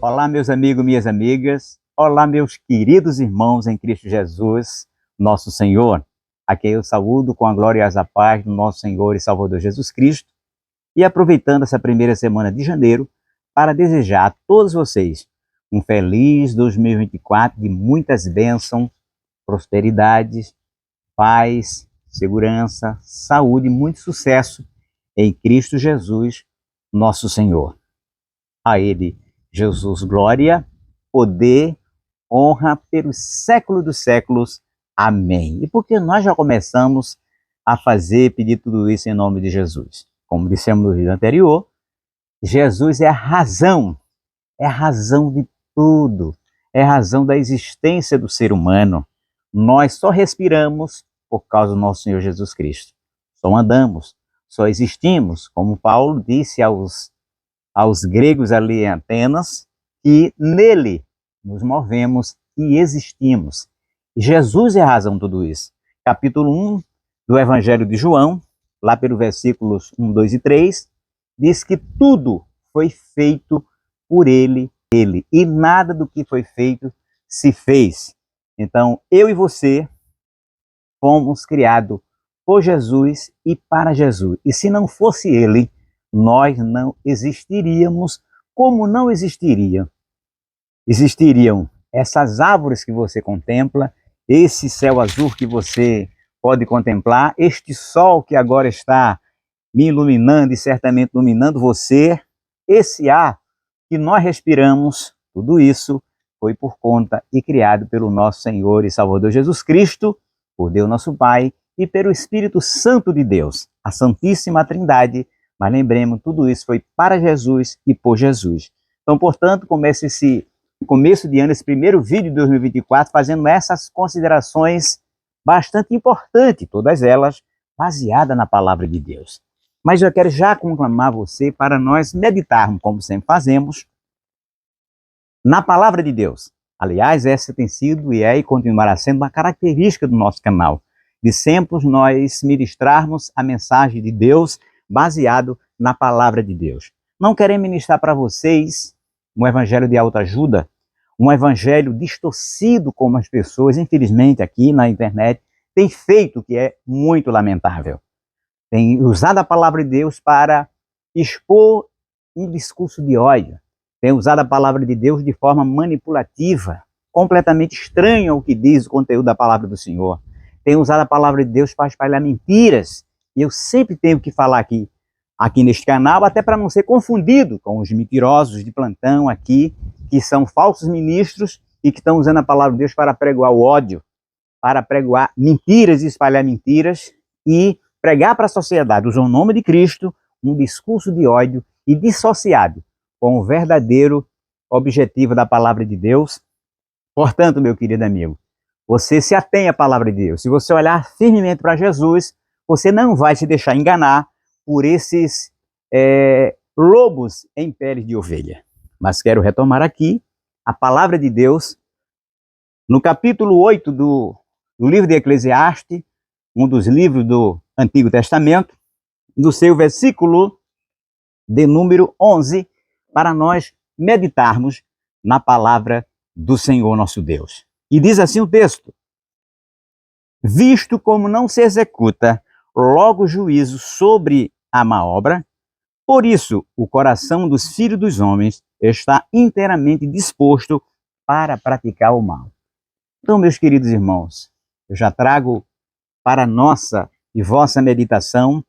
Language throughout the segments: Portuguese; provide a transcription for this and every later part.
Olá, meus amigos, minhas amigas. Olá, meus queridos irmãos em Cristo Jesus, nosso Senhor. A quem eu saúdo com a glória e a paz do nosso Senhor e Salvador Jesus Cristo. E aproveitando essa primeira semana de janeiro, para desejar a todos vocês um feliz 2024 de muitas bênçãos, prosperidade, paz, segurança, saúde e muito sucesso em Cristo Jesus, nosso Senhor. A Ele, Jesus, glória, poder, honra pelos séculos dos séculos. Amém. E porque nós já começamos a pedir tudo isso em nome de Jesus. Como dissemos no vídeo anterior, Jesus é a razão de tudo, é a razão da existência do ser humano. Nós só respiramos por causa do nosso Senhor Jesus Cristo. Só andamos, só existimos, como Paulo disse aos gregos ali em Atenas, que nele nos movemos e existimos. Jesus é a razão de tudo isso. Capítulo 1 do Evangelho de João, lá pelos versículos 1, 2 e 3, diz que tudo foi feito por ele, e nada do que foi feito se fez. Então, eu e você fomos criados por Jesus e para Jesus. E se não fosse ele, nós não existiríamos, como não existiriam essas árvores que você contempla, esse céu azul que você pode contemplar, este sol que agora está me iluminando e certamente iluminando você, esse ar que nós respiramos, tudo isso foi por conta e criado pelo nosso Senhor e Salvador Jesus Cristo, por Deus nosso Pai e pelo Espírito Santo de Deus, a Santíssima Trindade. Mas lembremos, tudo isso foi para Jesus e por Jesus. Então, portanto, começo esse começo de ano, esse primeiro vídeo de 2024, fazendo essas considerações bastante importantes, todas elas baseadas na palavra de Deus. Mas eu quero já conclamar você para nós meditarmos, como sempre fazemos, na palavra de Deus. Aliás, essa tem sido e é e continuará sendo uma característica do nosso canal, de sempre nós ministrarmos a mensagem de Deus baseado na palavra de Deus. Não queremos ministrar para vocês um evangelho de autoajuda, um evangelho distorcido como as pessoas, infelizmente, aqui na internet, têm feito, que é muito lamentável. Tem usado a palavra de Deus para expor um discurso de ódio. Tem usado a palavra de Deus de forma manipulativa, completamente estranho ao que diz o conteúdo da palavra do Senhor. Tem usado a palavra de Deus para espalhar mentiras. E eu sempre tenho que falar aqui neste canal, até para não ser confundido com os mentirosos de plantão aqui, que são falsos ministros e que estão usando a palavra de Deus para pregoar o ódio, para pregoar mentiras e espalhar mentiras e pregar para a sociedade, usando o nome de Cristo, um discurso de ódio e dissociado com o verdadeiro objetivo da palavra de Deus. Portanto, meu querido amigo, você se atém à palavra de Deus. Se você olhar firmemente para Jesus, você não vai se deixar enganar por esses lobos em pele de ovelha. Mas quero retomar aqui a palavra de Deus no capítulo 8 do livro de Eclesiastes, um dos livros do Antigo Testamento, no seu versículo de número 11, para nós meditarmos na palavra do Senhor nosso Deus. E diz assim o texto: visto como não se executa logo juízo sobre a má obra, por isso o coração dos filhos dos homens está inteiramente disposto para praticar o mal. Então, meus queridos irmãos, eu já trago para nossa e vossa meditação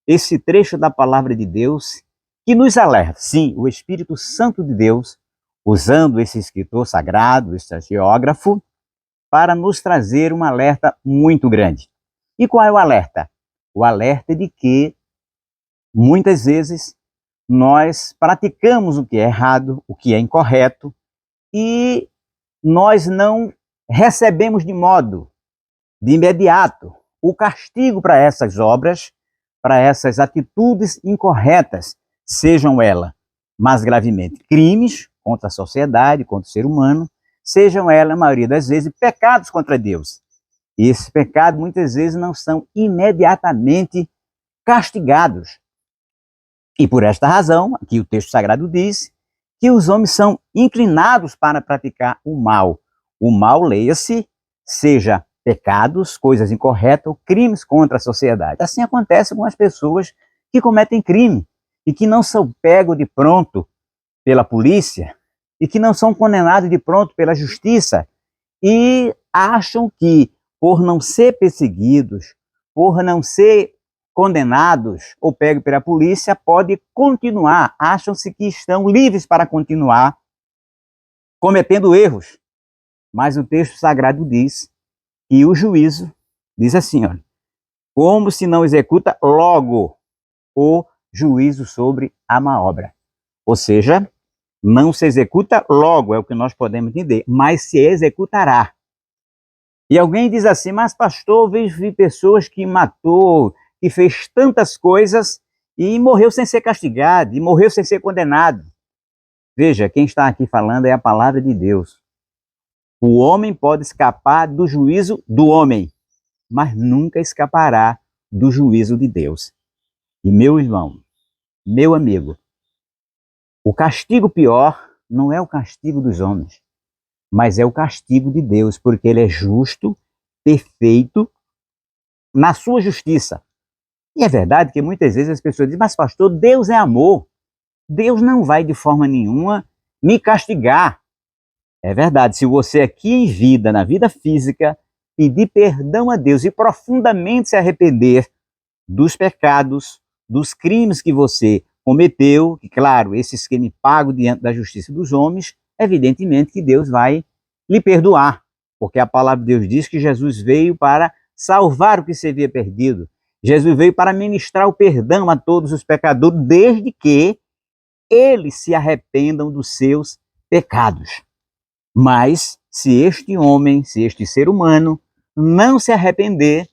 esse trecho da palavra de Deus que nos alerta, sim, o Espírito Santo de Deus, usando esse escritor sagrado, esse geógrafo, para nos trazer um alerta muito grande. E qual é o alerta? O alerta de que, muitas vezes, nós praticamos o que é errado, o que é incorreto, e nós não recebemos de modo, de imediato, o castigo para essas obras, para essas atitudes incorretas, sejam elas, mais gravemente, crimes contra a sociedade, contra o ser humano, sejam elas, a maioria das vezes, pecados contra Deus. E esses pecados, muitas vezes, não são imediatamente castigados. E por esta razão, aqui o texto sagrado diz que os homens são inclinados para praticar o mal. O mal, leia-se, seja pecados, coisas incorretas ou crimes contra a sociedade. Assim acontece com as pessoas que cometem crime e que não são pegos de pronto pela polícia e que não são condenados de pronto pela justiça e acham que, por não ser perseguidos, por não ser condenados ou pegos pela polícia, pode continuar, acham-se que estão livres para continuar cometendo erros. Mas o texto sagrado diz que o juízo, diz assim, olha, como se não executa logo o juízo sobre a má obra. Ou seja, não se executa logo, é o que nós podemos entender, mas se executará. E alguém diz assim, mas pastor, vi pessoas que matou, que fez tantas coisas e morreu sem ser castigado, e morreu sem ser condenado. Veja, quem está aqui falando é a palavra de Deus. O homem pode escapar do juízo do homem, mas nunca escapará do juízo de Deus. E meu irmão, meu amigo, o castigo pior não é o castigo dos homens, mas é o castigo de Deus, porque ele é justo, perfeito, na sua justiça. E é verdade que muitas vezes as pessoas dizem, mas pastor, Deus é amor. Deus não vai de forma nenhuma me castigar. É verdade, se você aqui em vida, na vida física, pedir perdão a Deus e profundamente se arrepender dos pecados, dos crimes que você cometeu, que claro, esses crimes pagos diante da justiça dos homens, evidentemente que Deus vai lhe perdoar, porque a palavra de Deus diz que Jesus veio para salvar o que se havia perdido. Jesus veio para ministrar o perdão a todos os pecadores, desde que eles se arrependam dos seus pecados. Mas, se este homem, se este ser humano não se arrepender,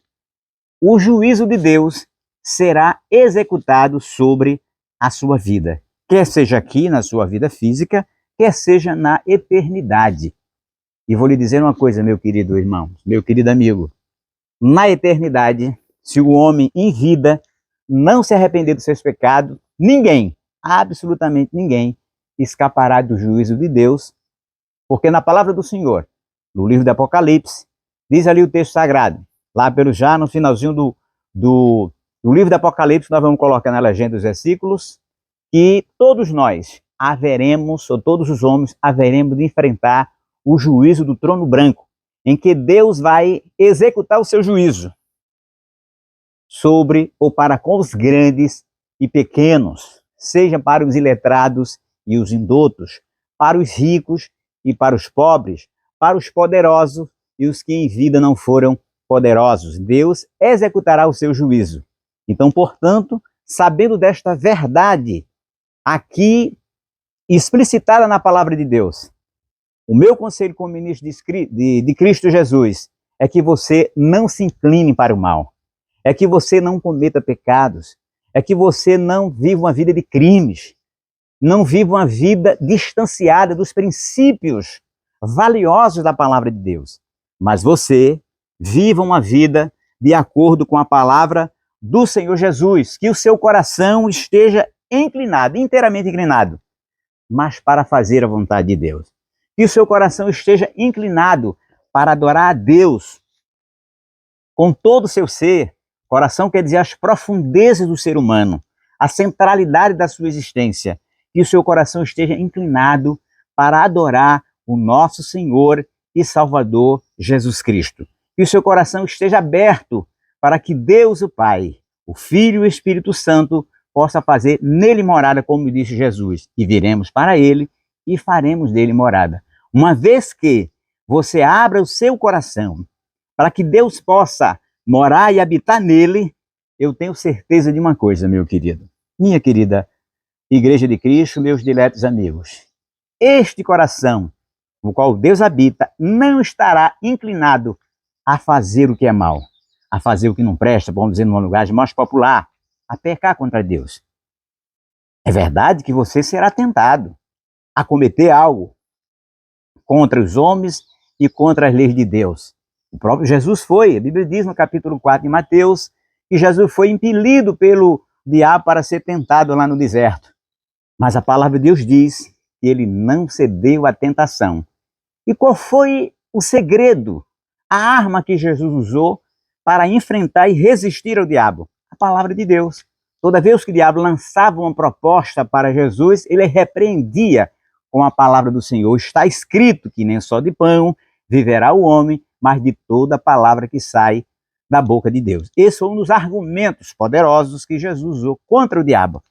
o juízo de Deus será executado sobre a sua vida. Quer seja aqui na sua vida física, quer seja na eternidade. E vou lhe dizer uma coisa, meu querido irmão, meu querido amigo. Na eternidade, se o homem em vida não se arrepender dos seus pecados, ninguém, absolutamente ninguém, escapará do juízo de Deus, porque na palavra do Senhor, no livro do Apocalipse, diz ali o texto sagrado, lá já no finalzinho do livro do Apocalipse, nós vamos colocar na legenda os versículos, que todos nós haveremos, ou todos os homens haveremos de enfrentar o juízo do trono branco, em que Deus vai executar o seu juízo sobre ou para com os grandes e pequenos, seja para os iletrados e os indoutos, para os ricos e para os pobres, para os poderosos e os que em vida não foram poderosos. Deus executará o seu juízo. Então, portanto, sabendo desta verdade aqui explicitada na palavra de Deus, o meu conselho como ministro de Cristo Jesus é que você não se incline para o mal, é que você não cometa pecados, é que você não viva uma vida de crimes, não viva uma vida distanciada dos princípios valiosos da palavra de Deus, mas você viva uma vida de acordo com a palavra do Senhor Jesus, que o seu coração esteja inclinado, inteiramente inclinado, mas para fazer a vontade de Deus. Que o seu coração esteja inclinado para adorar a Deus com todo o seu ser. Coração quer dizer as profundezas do ser humano, a centralidade da sua existência. Que o seu coração esteja inclinado para adorar o nosso Senhor e Salvador Jesus Cristo. Que o seu coração esteja aberto para que Deus, o Pai, o Filho e o Espírito Santo possa fazer nele morada, como disse Jesus, e viremos para ele e faremos dele morada. Uma vez que você abra o seu coração para que Deus possa morar e habitar nele, eu tenho certeza de uma coisa, meu querido, minha querida Igreja de Cristo, meus diletos amigos, este coração no qual Deus habita não estará inclinado a fazer o que é mal, a fazer o que não presta, vamos dizer numa linguagem mais popular, a pecar contra Deus. É verdade que você será tentado a cometer algo contra os homens e contra as leis de Deus. O próprio Jesus foi, a Bíblia diz no capítulo 4 de Mateus, que Jesus foi impelido pelo diabo para ser tentado lá no deserto. Mas a palavra de Deus diz que ele não cedeu à tentação. E qual foi o segredo, a arma que Jesus usou para enfrentar e resistir ao diabo? A palavra de Deus. Toda vez que o diabo lançava uma proposta para Jesus, ele repreendia com a palavra do Senhor. Está escrito que nem só de pão viverá o homem, mas de toda a palavra que sai da boca de Deus. Esse foi um dos argumentos poderosos que Jesus usou contra o diabo,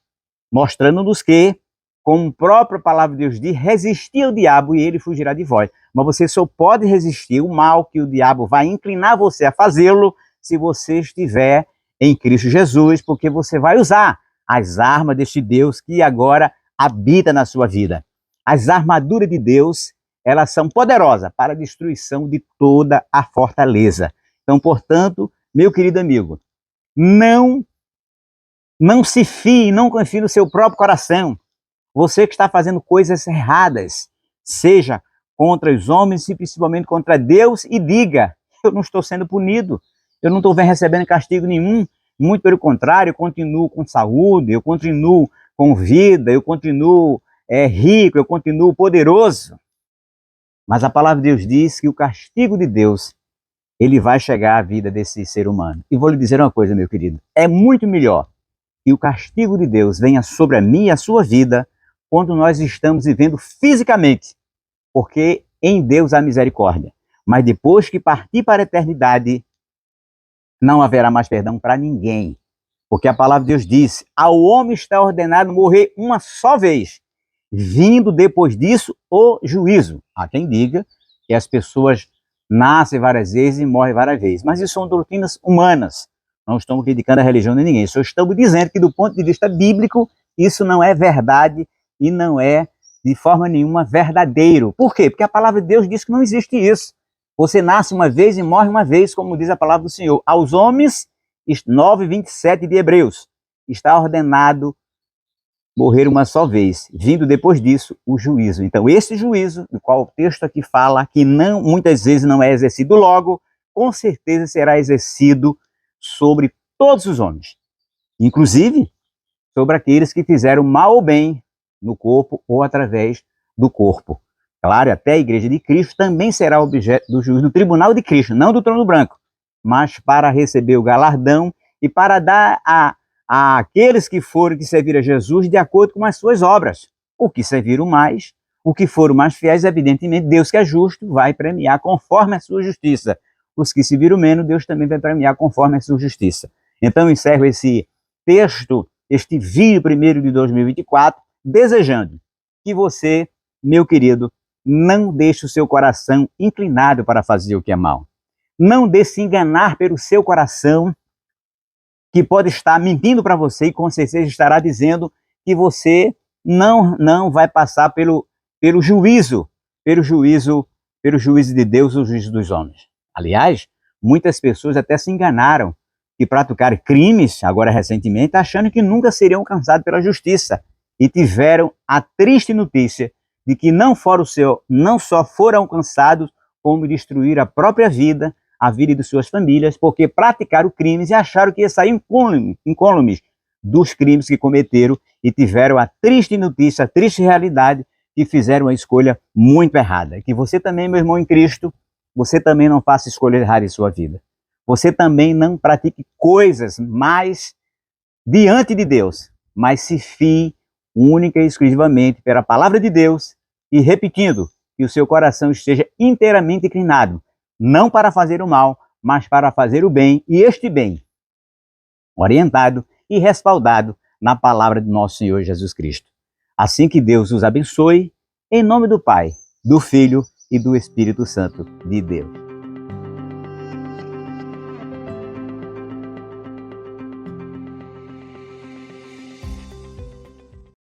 mostrando-nos que, como a própria palavra de Deus diz, resistir ao diabo e ele fugirá de vós. Mas você só pode resistir o mal que o diabo vai inclinar você a fazê-lo se você estiver em Cristo Jesus, porque você vai usar as armas deste Deus que agora habita na sua vida. As armaduras de Deus, elas são poderosas para a destruição de toda a fortaleza. Então, portanto, meu querido amigo, não se fie, não confie no seu próprio coração. Você que está fazendo coisas erradas, seja contra os homens e principalmente contra Deus, e diga: eu não estou sendo punido, eu não estou recebendo castigo nenhum, muito pelo contrário, eu continuo com saúde, eu continuo com vida, eu continuo rico, eu continuo poderoso. Mas a palavra de Deus diz que o castigo de Deus, ele vai chegar à vida desse ser humano. E vou lhe dizer uma coisa, meu querido, é muito melhor que o castigo de Deus venha sobre a minha e a sua vida quando nós estamos vivendo fisicamente, porque em Deus há misericórdia. Mas depois que partir para a eternidade, não haverá mais perdão para ninguém. Porque a palavra de Deus diz: ao homem está ordenado morrer uma só vez, vindo depois disso o juízo. Há quem diga que as pessoas nascem várias vezes e morrem várias vezes. Mas isso são doutrinas humanas. Não estamos criticando a religião de ninguém. Só estamos dizendo que, do ponto de vista bíblico, isso não é verdade e não é, de forma nenhuma, verdadeiro. Por quê? Porque a palavra de Deus diz que não existe isso. Você nasce uma vez e morre uma vez, como diz a palavra do Senhor. Aos homens, 9:27 de Hebreus, está ordenado morrer uma só vez, vindo depois disso o juízo. Então, esse juízo, do qual o texto aqui fala, que não, muitas vezes não é exercido logo, com certeza será exercido sobre todos os homens, inclusive sobre aqueles que fizeram mal ou bem no corpo ou através do corpo. Claro, até a igreja de Cristo também será objeto do juízo do tribunal de Cristo, não do trono branco, mas para receber o galardão e para dar a aqueles que serviram a Jesus de acordo com as suas obras. O que serviram mais, o que foram mais fiéis, evidentemente, Deus que é justo vai premiar conforme a sua justiça. Os que se viram menos, Deus também vai premiar conforme a sua justiça. Então, eu encerro esse texto, este vídeo primeiro de 2024, desejando que você, meu querido, não deixe o seu coração inclinado para fazer o que é mal. Não deixe se enganar pelo seu coração, que pode estar mentindo para você e com certeza estará dizendo que você não vai passar pelo juízo de Deus, o juízo dos homens. Aliás, muitas pessoas até se enganaram que praticaram crimes, agora recentemente, achando que nunca seriam alcançados pela justiça, e tiveram a triste notícia de que não só foram alcançados, como destruíram a própria vida, a vida de suas famílias, porque praticaram crimes e acharam que ia sair incólumes dos crimes que cometeram, e tiveram a triste notícia, a triste realidade, que fizeram uma escolha muito errada. Que você também, meu irmão em Cristo, você também não faça escolha errada em sua vida. Você também não pratique coisas mais diante de Deus, mas se fie única e exclusivamente pela palavra de Deus, e repetindo, que o seu coração esteja inteiramente inclinado, não para fazer o mal, mas para fazer o bem, e este bem orientado e respaldado na palavra de nosso Senhor Jesus Cristo. Assim que Deus os abençoe, em nome do Pai, do Filho e do Espírito Santo de Deus.